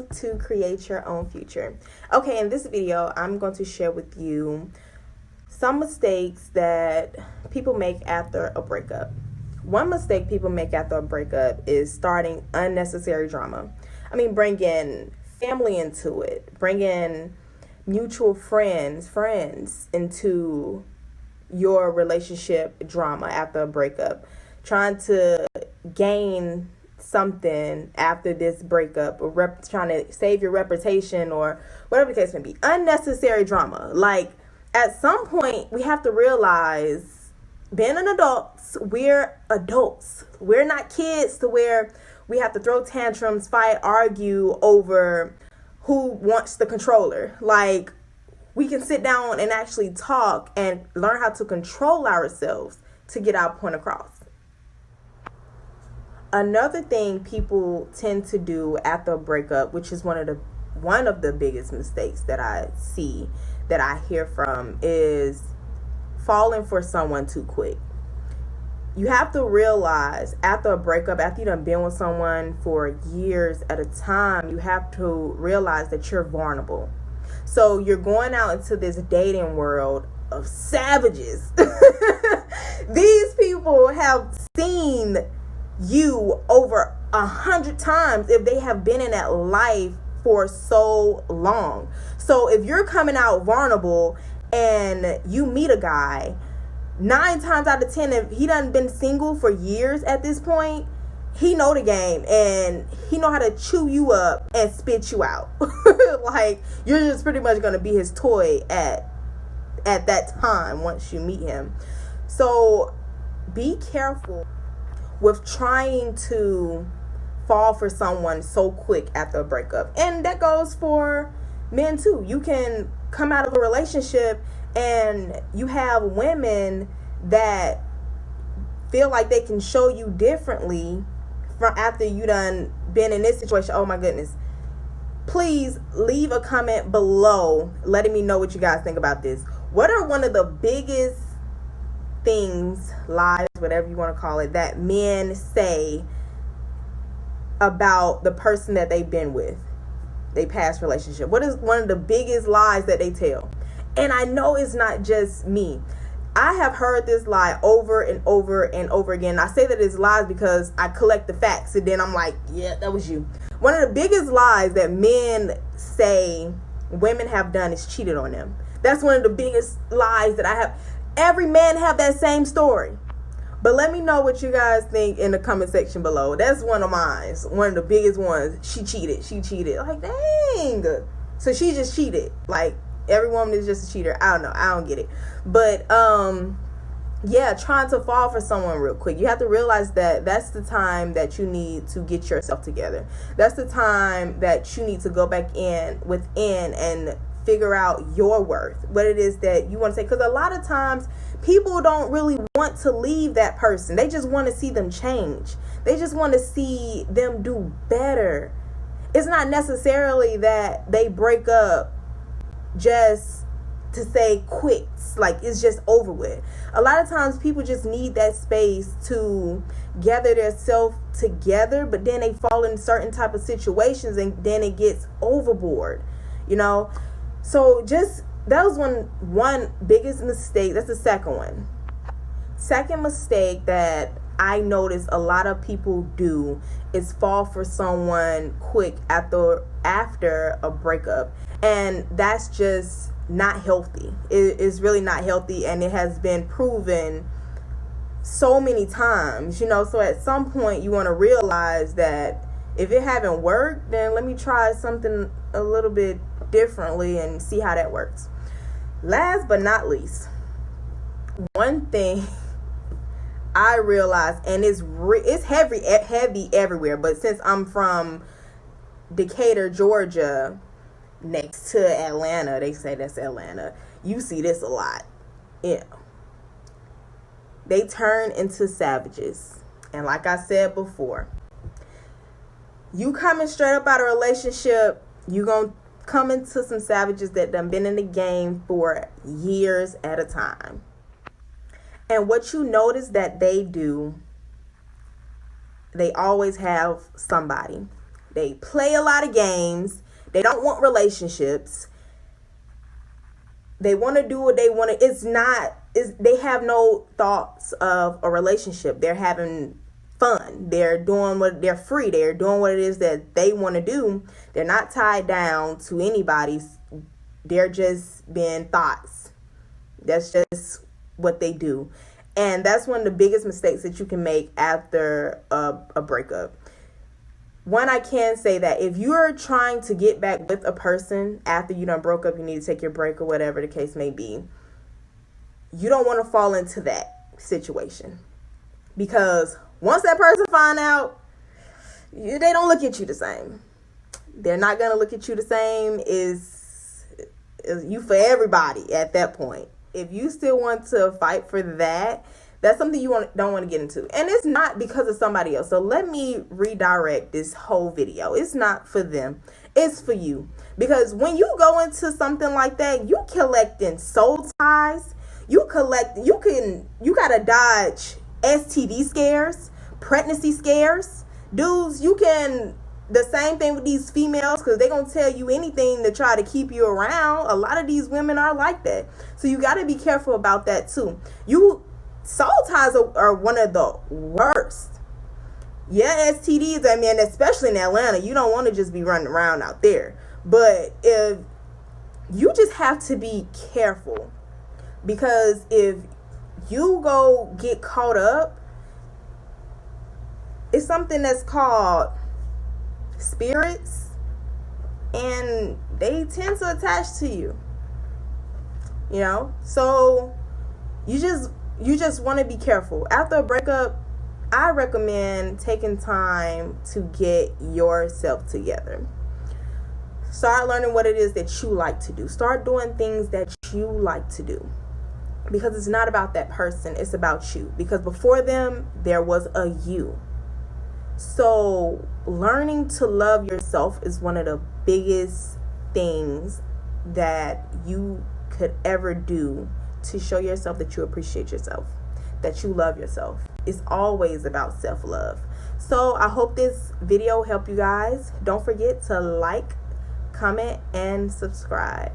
how to create your own future. Okay, in this video, I'm going to share with you some mistakes that people make after a breakup. One mistake people make after a breakup is starting unnecessary drama. Bring in family into it. Bring in mutual friends into your relationship drama after a breakup. Trying to gain something after this breakup, or trying to save your reputation, or whatever the case may be. Unnecessary drama. Like, at some point, we have to realize, being an adults, we're adults. We're not kids to where we have to throw tantrums, fight, argue over who wants the controller. Like, we can sit down and actually talk and learn how to control ourselves to get our point across. Another thing people tend to do after a breakup, which is one of the biggest mistakes that I see, that I hear from, is falling for someone too quick. You have to realize, after a breakup, after you've done been with someone for years at a time, you have to realize that you're vulnerable. So you're going out into this dating world of savages. These people have seen you over 100 times if they have been in that life for so long. So if you're coming out vulnerable and you meet a guy, 9 times out of 10, if he done been single for years at this point, he know the game and he know how to chew you up and spit you out. Like, you're just pretty much going to be his toy at that time once you meet him. So be careful with trying to fall for someone so quick after a breakup. And that goes for men too. You can come out of a relationship and you have women that feel like they can show you differently from after you done been in this situation. Oh my goodness. Please leave a comment below letting me know what you guys think about this. What are one of the biggest things, lies, whatever you want to call it, that men say about the person that they've been with, they past relationship? What is one of the biggest lies that they tell? And I know it's not just me. I have heard this lie over and over and over again. I say that it's lies because I collect the facts and then I'm like, yeah, that was you. One of the biggest lies that men say women have done is cheated on them. That's one of the biggest lies that I have. Every man have that same story. But let me know what you guys think in the comment section below. That's one of mine. One of the biggest ones. She cheated. Like, dang. So she just cheated. Like, every woman is just a cheater. I don't know. I don't get it. But, yeah, trying to fall for someone real quick. You have to realize that that's the time that you need to get yourself together. That's the time that you need to go back within and figure out your worth, what it is that you want to say. Because a lot of times people don't really want to leave that person. They just want to see them change. They just want to see them do better. It's not necessarily that they break up just to say quits, like it's just over with. A lot of times people just need that space to gather themselves together, but then they fall in certain type of situations and then it gets overboard, you know. So that was one biggest mistake. That's the second one. Second mistake that I notice a lot of people do is fall for someone quick after a breakup. And that's just not healthy. It's really not healthy, and it has been proven so many times, you know. So at some point you want to realize that if it haven't worked, then let me try something a little bit differently and see how that works. Last but not least, one thing I realized, and it's heavy everywhere, but since I'm from Decatur, Georgia, next to Atlanta, they say that's Atlanta, you see this a lot. Yeah, they turn into savages. And like I said before, you coming straight up out of a relationship, you gonna come into some savages that done been in the game for years at a time. And what you notice that they do, they always have somebody. They play a lot of games. They don't want relationships. They want to do what they want to. They have no thoughts of a relationship. They're having fun. They're free. They're doing what it is that they want to do. They're not tied down to anybody's. They're just being thoughts. That's just what they do. And that's one of the biggest mistakes that you can make after a breakup. One, I can say that if you're trying to get back with a person after you done broke up, you need to take your break or whatever the case may be, you don't want to fall into that situation. Because once that person find out, they don't look at you the same. They're not going to look at you the same. Is you for everybody at that point. If you still want to fight for that, that's something you don't want to get into. And it's not because of somebody else. So let me redirect this whole video. It's not for them. It's for you. Because when you go into something like that, you collecting soul ties. You gotta dodge STD scares, pregnancy scares. Dudes, the same thing with these females, because they're going to tell you anything to try to keep you around. A lot of these women are like that. So you got to be careful about that too. Soul ties are one of the worst. Yeah, STDs, I mean, especially in Atlanta, you don't want to just be running around out there. But if you just have to be careful, because if you go get caught up, it's something that's called spirits, and they tend to attach to you. So you just want to be careful. After a breakup, I recommend taking time to get yourself together. Start learning what it is that you like to do. Start doing things that you like to do. Because it's not about that person, it's about you. Because before them, there was a you. So learning to love yourself is one of the biggest things that you could ever do to show yourself that you appreciate yourself, that you love yourself. It's always about self-love. So I hope this video helped you guys. Don't forget to like, comment, and subscribe.